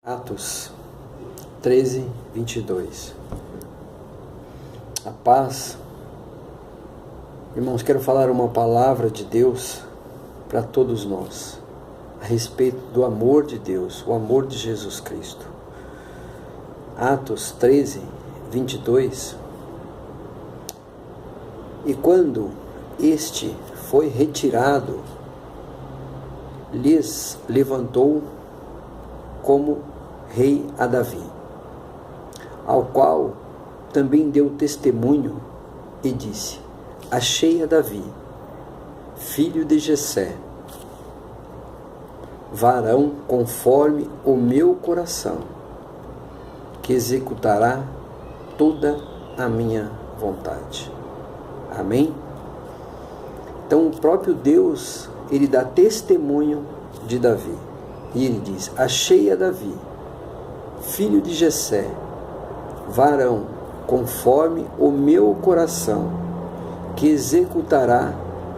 Atos 13, 22. A paz. Irmãos, quero falar uma palavra de Deus para todos nós, a respeito do amor de Deus, o amor de Jesus Cristo. Atos 13, 22. E quando este foi retirado, lhes levantou como rei a Davi, ao qual também deu testemunho e disse: achei a Davi, filho de Jessé, varão conforme o meu coração, que executará toda a minha vontade. Amém? Então o próprio Deus, ele dá testemunho de Davi. E ele diz: achei a Davi, filho de Jessé, varão conforme o meu coração, que executará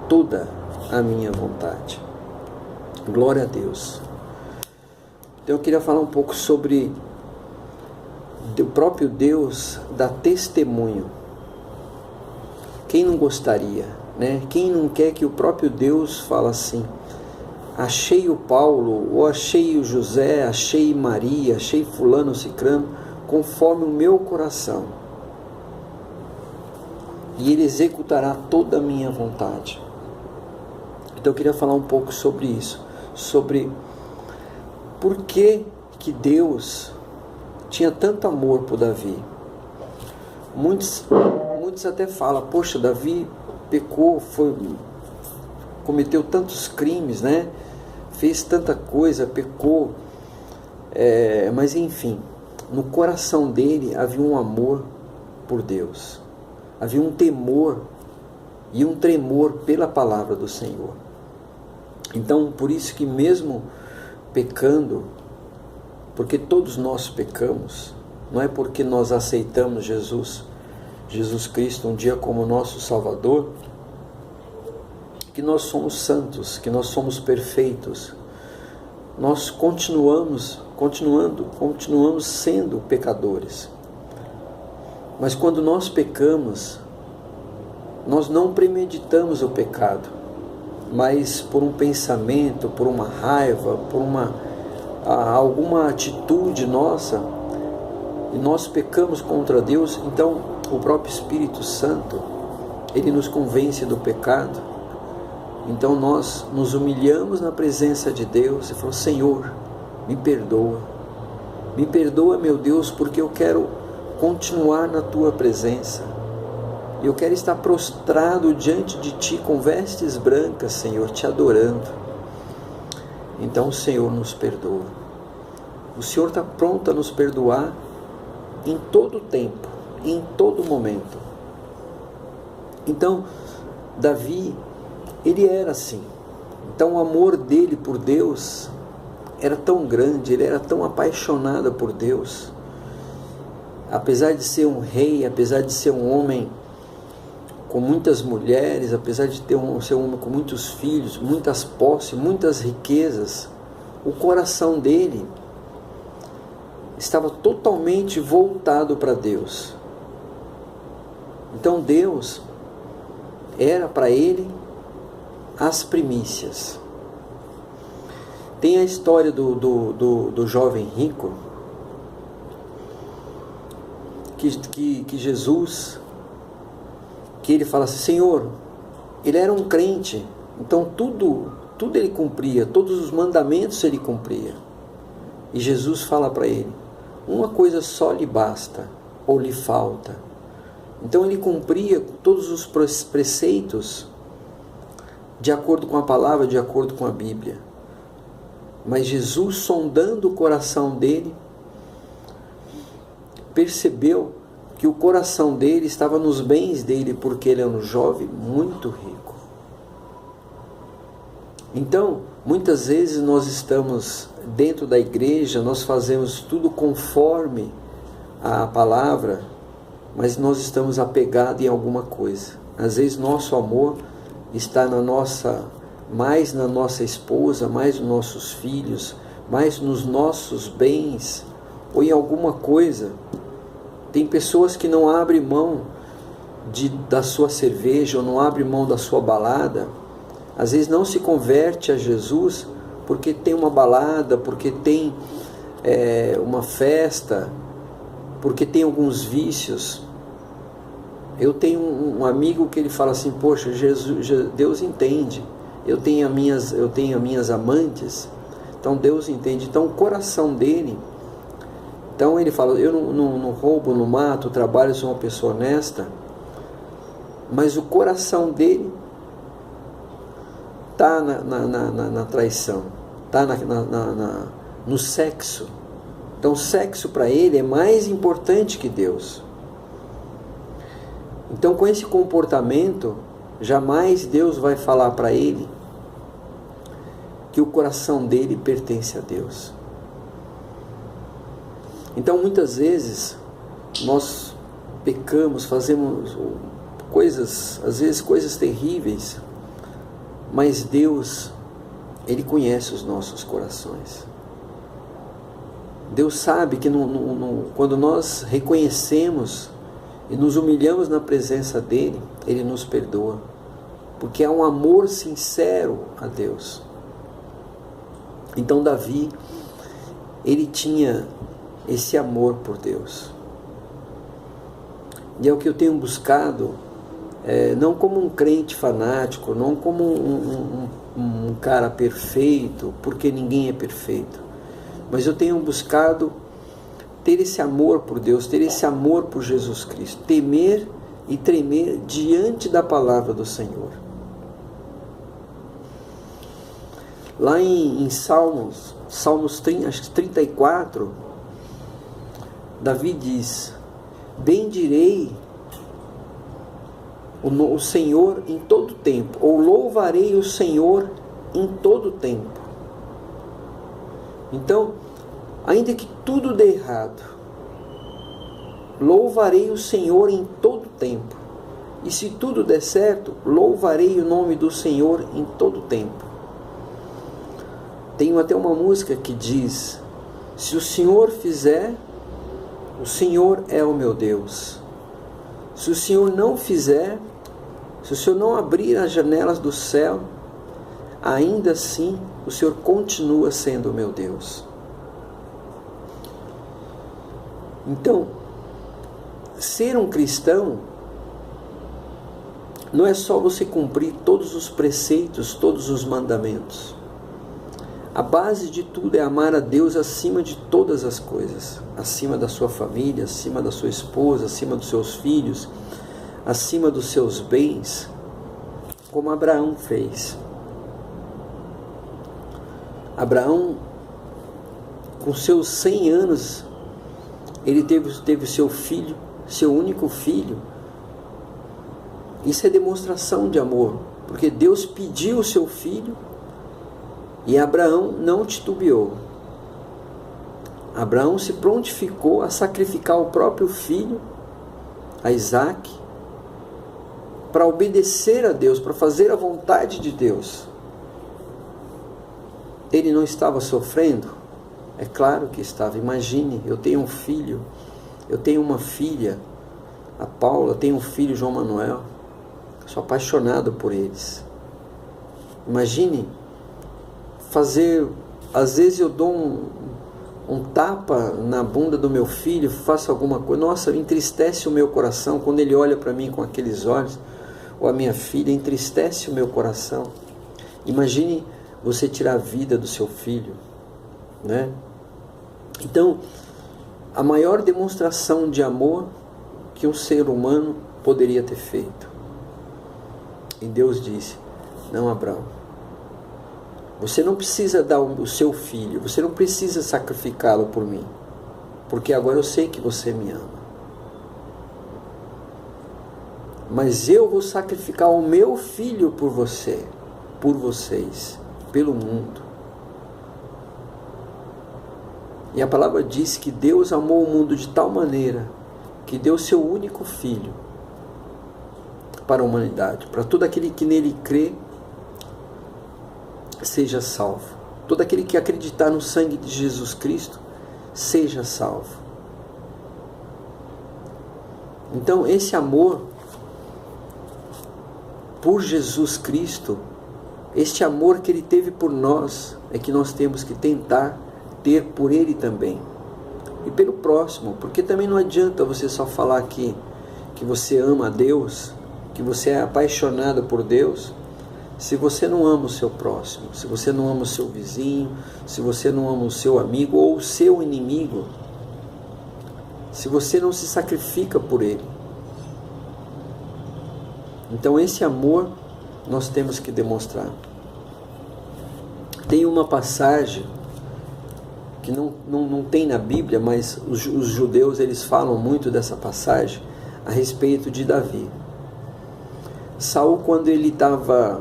toda a minha vontade. Glória a Deus. Então eu queria falar um pouco sobre o próprio Deus dar testemunho. Quem não gostaria, né? Quem não quer que o próprio Deus fale assim: achei o Paulo, ou achei o José, achei Maria, achei fulano, cicrano, conforme o meu coração, e ele executará toda a minha vontade. Então eu queria falar um pouco sobre isso, sobre por que Deus tinha tanto amor por Davi. Muitos até falam: poxa, Davi pecou, cometeu tantos crimes, né? Fez tanta coisa, pecou, mas enfim, no coração dele havia um amor por Deus, havia um temor e um tremor pela palavra do Senhor. Então, por isso que mesmo pecando, porque todos nós pecamos, não é porque nós aceitamos Jesus Cristo um dia como nosso Salvador, que nós somos santos, que nós somos perfeitos. Nós continuamos sendo pecadores. Mas quando nós pecamos, nós não premeditamos o pecado, mas por um pensamento, por uma raiva, por alguma atitude nossa, e nós pecamos contra Deus. Então o próprio Espírito Santo, ele nos convence do pecado. Então nós nos humilhamos na presença de Deus e falamos: Senhor, me perdoa, meu Deus, porque eu quero continuar na Tua presença, eu quero estar prostrado diante de Ti com vestes brancas, Senhor, Te adorando. Então o Senhor nos perdoa, o Senhor está pronto a nos perdoar em todo tempo, em todo momento. Então Davi, ele era assim. Então o amor dele por Deus era tão grande, ele era tão apaixonado por Deus. Apesar de ser um rei, apesar de ser um homem com muitas mulheres, apesar de ser um homem com muitos filhos, muitas posses, muitas riquezas, o coração dele estava totalmente voltado para Deus. Então Deus era para ele as primícias. Tem a história do jovem rico, que Jesus, que ele fala assim: Senhor, ele era um crente, então tudo ele cumpria, todos os mandamentos ele cumpria. E Jesus fala para ele: uma coisa só lhe basta, ou lhe falta. Então ele cumpria todos os preceitos de acordo com a palavra, de acordo com a Bíblia. Mas Jesus, sondando o coração dele, percebeu que o coração dele estava nos bens dele, porque ele era um jovem muito rico. Então, muitas vezes nós estamos dentro da igreja, nós fazemos tudo conforme a palavra, mas nós estamos apegados em alguma coisa. Às vezes nosso amor está mais na nossa esposa, mais nos nossos filhos, mais nos nossos bens ou em alguma coisa. Tem pessoas que não abrem mão da sua cerveja ou não abrem mão da sua balada. Às vezes não se converte a Jesus porque tem uma balada, porque tem uma festa, porque tem alguns vícios. Eu tenho um amigo que ele fala assim: poxa, Deus entende, eu tenho as minhas amantes, então Deus entende. Então o coração dele, então ele fala: eu não roubo, não mato, trabalho, sou uma pessoa honesta, mas o coração dele está na traição, está no sexo. Então o sexo para ele é mais importante que Deus. Então, com esse comportamento, jamais Deus vai falar para ele que o coração dele pertence a Deus. Então, muitas vezes, nós pecamos, fazemos coisas, às vezes coisas terríveis, mas Deus, Ele conhece os nossos corações. Deus sabe que quando nós reconhecemos e nos humilhamos na presença dEle, Ele nos perdoa, porque há um amor sincero a Deus. Então Davi, ele tinha esse amor por Deus, e é o que eu tenho buscado, não como um crente fanático, não como um cara perfeito, porque ninguém é perfeito, mas eu tenho buscado ter esse amor por Deus, ter esse amor por Jesus Cristo, temer e tremer diante da palavra do Senhor. Lá em Salmos 34, Davi diz: bendirei o Senhor em todo tempo, ou louvarei o Senhor em todo tempo. Então, ainda que tudo dê errado, louvarei o Senhor em todo tempo. E se tudo der certo, louvarei o nome do Senhor em todo tempo. Tenho até uma música que diz: se o Senhor fizer, o Senhor é o meu Deus. Se o Senhor não fizer, se o Senhor não abrir as janelas do céu, ainda assim o Senhor continua sendo o meu Deus. Então, ser um cristão não é só você cumprir todos os preceitos, todos os mandamentos. A base de tudo é amar a Deus acima de todas as coisas, acima da sua família, acima da sua esposa, acima dos seus filhos, acima dos seus bens, como Abraão fez. Abraão, com seus 100 anos, ele teve seu filho, seu único filho. Isso é demonstração de amor, porque Deus pediu o seu filho e Abraão não titubeou. Abraão se prontificou a sacrificar o próprio filho, a Isaque, para obedecer a Deus, para fazer a vontade de Deus. Ele não estava sofrendo? É claro que estava. Imagine, eu tenho um filho, eu tenho uma filha, a Paula, tenho um filho, João Manuel. Sou apaixonado por eles. Imagine fazer, às vezes eu dou um tapa na bunda do meu filho, faço alguma coisa, nossa, entristece o meu coração quando ele olha para mim com aqueles olhos, ou a minha filha, entristece o meu coração. Imagine você tirar a vida do seu filho, né? Então, a maior demonstração de amor que um ser humano poderia ter feito. E Deus disse: não, Abraão, você não precisa dar o seu filho, você não precisa sacrificá-lo por mim, porque agora eu sei que você me ama. Mas eu vou sacrificar o meu filho por você, por vocês, pelo mundo. E a palavra diz que Deus amou o mundo de tal maneira que deu seu único filho para a humanidade, para todo aquele que nele crê seja salvo. todo aquele que acreditar no sangue de Jesus Cristo, seja salvo. Então esse amor por Jesus Cristo, este amor que Ele teve por nós, é que nós temos que tentar ter por Ele também. E pelo próximo, porque também não adianta você só falar que você ama a Deus, que você é apaixonado por Deus, se você não ama o seu próximo, se você não ama o seu vizinho, se você não ama o seu amigo ou o seu inimigo, se você não se sacrifica por ele. Então esse amor nós temos que demonstrar. Tem uma passagem que não tem na Bíblia, mas os judeus eles falam muito dessa passagem a respeito de Davi. Saul, quando ele estava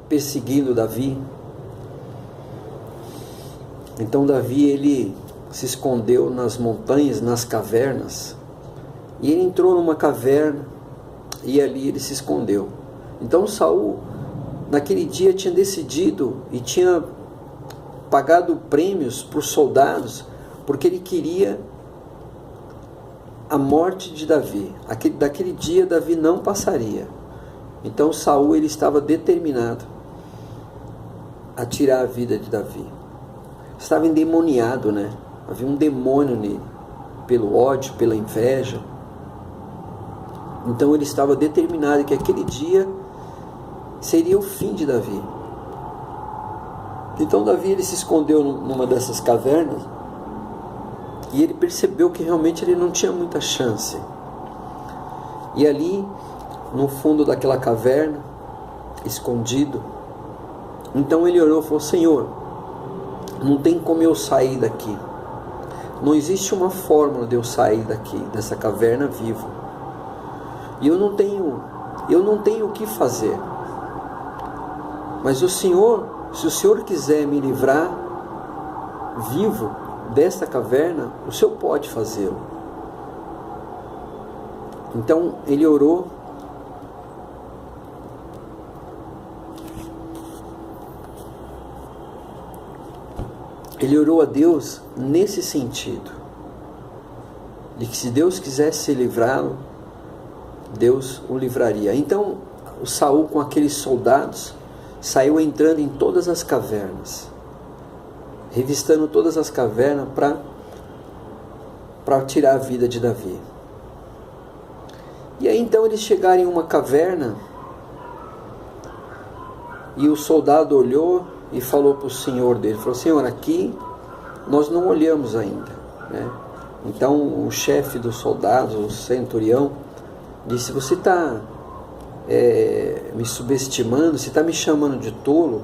perseguindo Davi, então Davi ele se escondeu nas montanhas, nas cavernas, e ele entrou numa caverna e ali ele se escondeu. Então Saul naquele dia tinha decidido e tinha pagado prêmios para os soldados, porque ele queria a morte de Davi. Daquele dia Davi não passaria. Então Saul ele estava determinado a tirar a vida de Davi. Estava endemoniado, né? Havia um demônio nele, pelo ódio, pela inveja. Então ele estava determinado que aquele dia seria o fim de Davi. Então Davi ele se escondeu numa dessas cavernas e ele percebeu que realmente ele não tinha muita chance. E ali, no fundo daquela caverna, escondido, então ele orou e falou: Senhor, não tem como eu sair daqui. Não existe uma fórmula de eu sair daqui, dessa caverna vivo. E eu não tenho o que fazer. Mas o Senhor, se o Senhor quiser me livrar vivo desta caverna, o Senhor pode fazê-lo. Então ele orou. Ele orou a Deus nesse sentido, de que se Deus quisesse livrá-lo, Deus o livraria. Então o Saul, com aqueles soldados, saiu entrando em todas as cavernas, revistando todas as cavernas para tirar a vida de Davi. E aí então eles chegaram em uma caverna e o soldado olhou e falou para o senhor dele, falou: Senhor, aqui nós não olhamos ainda, né? Então o chefe dos soldados, o centurião, disse: você está me subestimando, você está me chamando de tolo?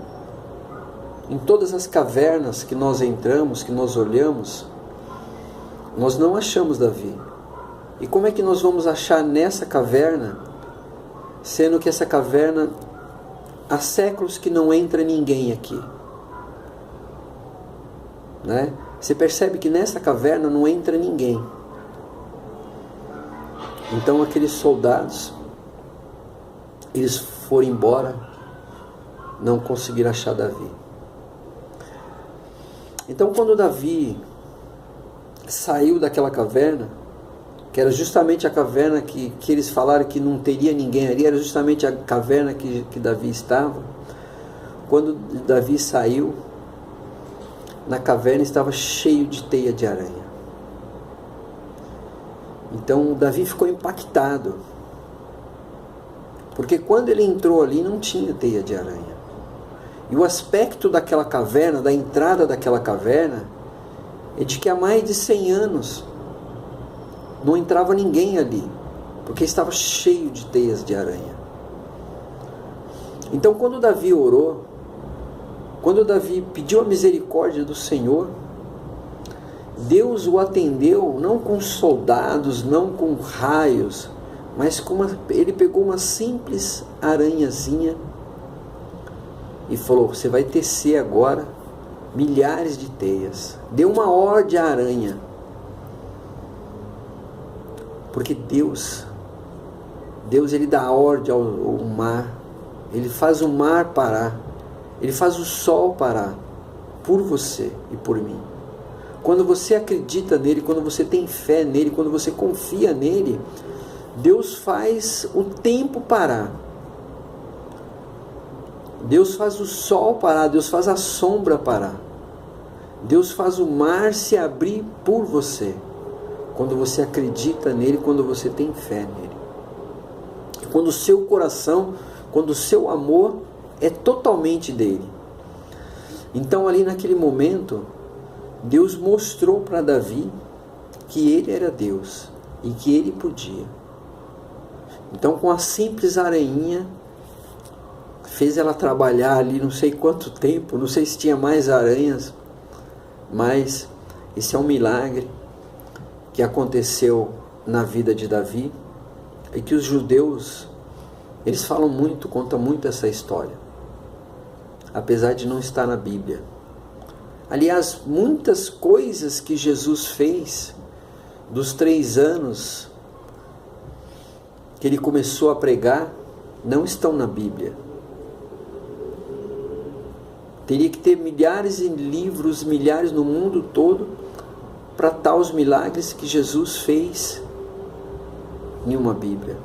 Em todas as cavernas que nós entramos, que nós olhamos, nós não achamos Davi. E como é que nós vamos achar nessa caverna, sendo que essa caverna há séculos que não entra ninguém aqui, né? Você percebe que nessa caverna não entra ninguém. Então aqueles soldados, eles foram embora, não conseguiram achar Davi. Então quando Davi saiu daquela caverna, que era justamente a caverna que eles falaram que não teria ninguém ali, era justamente a caverna que Davi estava. Quando Davi saiu, na caverna estava cheio de teia de aranha. Então Davi ficou impactado, porque quando ele entrou ali não tinha teia de aranha. E o aspecto daquela caverna, da entrada daquela caverna, é de que há mais de 100 anos não entrava ninguém ali, porque estava cheio de teias de aranha. Então quando Davi orou, quando Davi pediu a misericórdia do Senhor, Deus o atendeu não com soldados, não com raios, mas ele pegou uma simples aranhazinha e falou: você vai tecer agora milhares de teias. Deu uma ordem à aranha. Porque Deus ele dá ordem ao mar. Ele faz o mar parar. Ele faz o sol parar. por você e por mim. Quando você acredita nele, quando você tem fé nele, quando você confia nele, Deus faz o tempo parar. Deus faz o sol parar, Deus faz a sombra parar. Deus faz o mar se abrir por você. Quando você acredita nele, quando você tem fé nele. Quando o seu coração, quando o seu amor é totalmente dele. Então ali naquele momento, Deus mostrou para Davi que ele era Deus e que ele podia. Então com a simples aranha, fez ela trabalhar ali não sei quanto tempo, não sei se tinha mais aranhas, mas esse é um milagre que aconteceu na vida de Davi e que os judeus, eles falam muito, contam muito essa história, apesar de não estar na Bíblia. Aliás, muitas coisas que Jesus fez dos 3 anos que ele começou a pregar não estão na Bíblia. Teria que ter milhares de livros, milhares no mundo todo para tal os milagres que Jesus fez em uma Bíblia.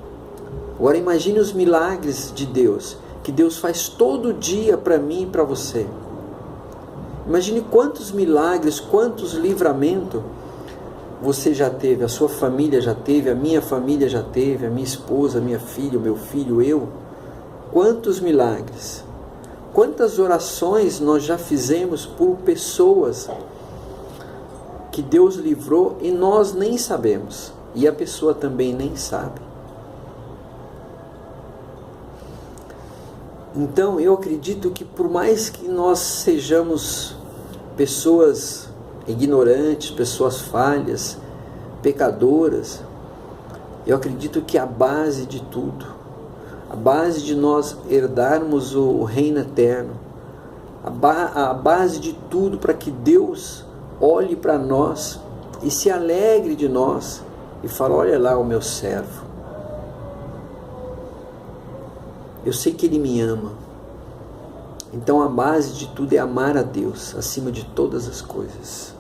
Agora imagine os milagres de Deus, que Deus faz todo dia para mim e para você. Imagine quantos milagres, quantos livramentos você já teve, a sua família já teve, a minha família já teve, a minha esposa, a minha filha, o meu filho, eu. Quantos milagres, quantas orações nós já fizemos por pessoas que Deus livrou e nós nem sabemos, e a pessoa também nem sabe. Então eu acredito que por mais que nós sejamos pessoas ignorantes, pessoas falhas, pecadoras, eu acredito que a base de tudo, a base de nós herdarmos o reino eterno, a base de tudo para que Deus olhe para nós e se alegre de nós e fale: olha lá o meu servo, eu sei que ele me ama. Então a base de tudo é amar a Deus acima de todas as coisas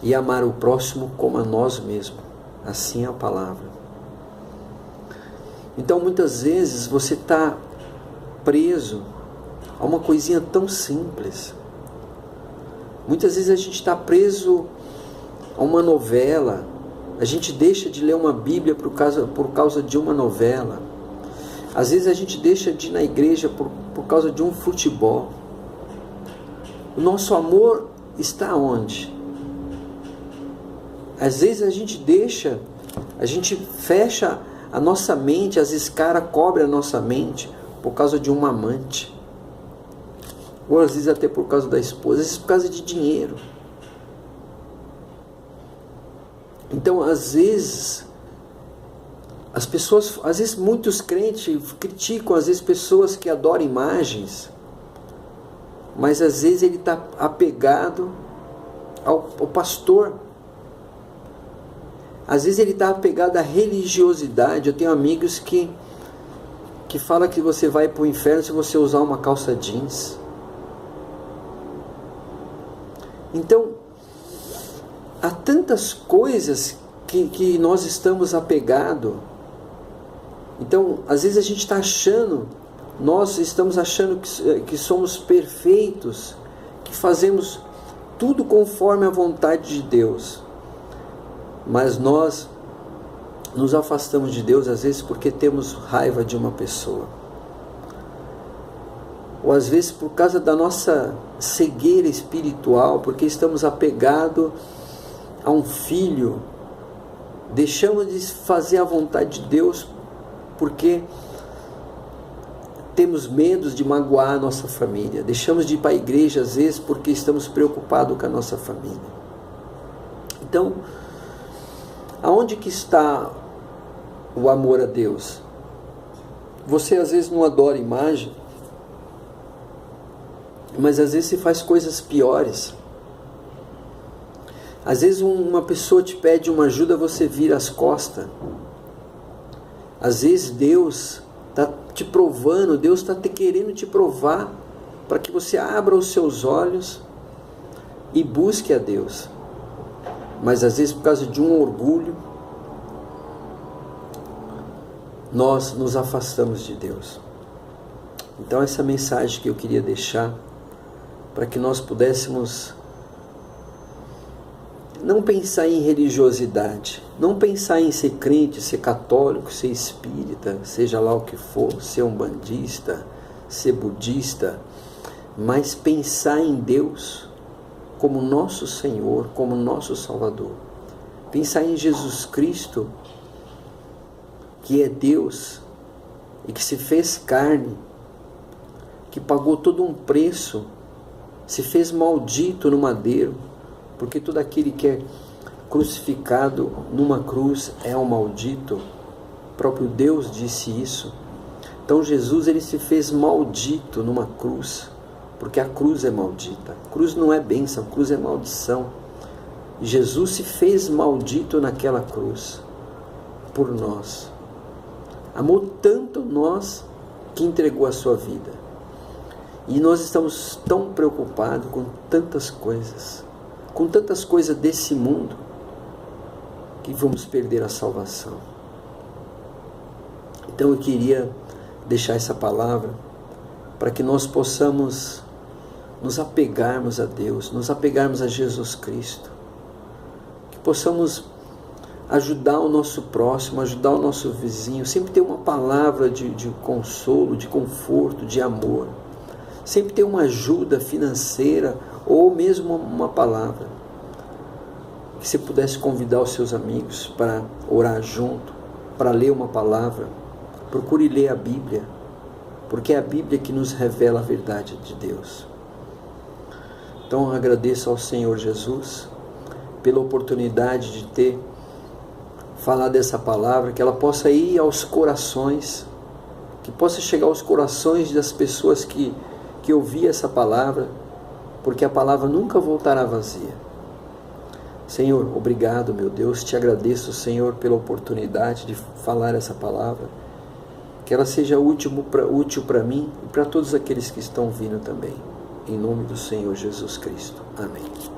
e amar o próximo como a nós mesmos. Assim é a palavra. Então muitas vezes você está preso a uma coisinha tão simples. Muitas vezes a gente está preso a uma novela. A gente deixa de ler uma Bíblia por causa de uma novela. Às vezes a gente deixa de ir na igreja por causa de um futebol. O nosso amor está onde? Às vezes a gente fecha a nossa mente, as escaras cobrem a nossa mente por causa de um amante. Ou às vezes até por causa da esposa, às vezes por causa de dinheiro. Então às vezes as pessoas, às vezes muitos crentes criticam às vezes pessoas que adoram imagens, mas às vezes ele está apegado ao pastor. Às vezes ele está apegado à religiosidade. Eu tenho amigos que falam que você vai para o inferno se você usar uma calça jeans. Então, há tantas coisas que nós estamos apegados. Então, às vezes a gente está achando, nós estamos achando que somos perfeitos, que fazemos tudo conforme a vontade de Deus. Mas nós nos afastamos de Deus às vezes porque temos raiva de uma pessoa. Ou às vezes por causa da nossa cegueira espiritual, porque estamos apegados a um filho. Deixamos de fazer a vontade de Deus porque temos medo de magoar a nossa família. Deixamos de ir para a igreja às vezes porque estamos preocupados com a nossa família. Então, aonde que está o amor a Deus? Você às vezes não adora imagem, mas às vezes você faz coisas piores. Às vezes uma pessoa te pede uma ajuda, você vira as costas. Às vezes Deus está te provando, Deus está querendo te provar para que você abra os seus olhos e busque a Deus. Mas às vezes, por causa de um orgulho, nós nos afastamos de Deus. Então essa mensagem que eu queria deixar, para que nós pudéssemos não pensar em religiosidade, não pensar em ser crente, ser católico, ser espírita, seja lá o que for, ser umbandista, ser budista, mas pensar em Deus como nosso Senhor, como nosso Salvador. Pensar em Jesus Cristo, que é Deus e que se fez carne, que pagou todo um preço, se fez maldito no madeiro, porque todo aquele que é crucificado numa cruz é um maldito. O próprio Deus disse isso. Então Jesus, ele se fez maldito numa cruz, porque a cruz é maldita. A cruz não é bênção, a cruz é maldição. Jesus se fez maldito naquela cruz por nós. Amou tanto nós que entregou a sua vida. E nós estamos tão preocupados com tantas coisas desse mundo, que vamos perder a salvação. Então eu queria deixar essa palavra para que nós possamos nos apegarmos a Deus, nos apegarmos a Jesus Cristo, que possamos ajudar o nosso próximo, ajudar o nosso vizinho, sempre ter uma palavra de consolo, de conforto, de amor, sempre ter uma ajuda financeira ou mesmo uma palavra. Que você pudesse convidar os seus amigos para orar junto, para ler uma palavra. Procure ler a Bíblia, porque é a Bíblia que nos revela a verdade de Deus. Então eu agradeço ao Senhor Jesus pela oportunidade de ter falado dessa palavra, que ela possa ir aos corações, que possa chegar aos corações das pessoas que ouviram essa palavra, porque a palavra nunca voltará vazia. Senhor, obrigado, meu Deus, te agradeço, Senhor, pela oportunidade de falar essa palavra, que ela seja útil para mim e para todos aqueles que estão vindo também, em nome do Senhor Jesus Cristo. Amém.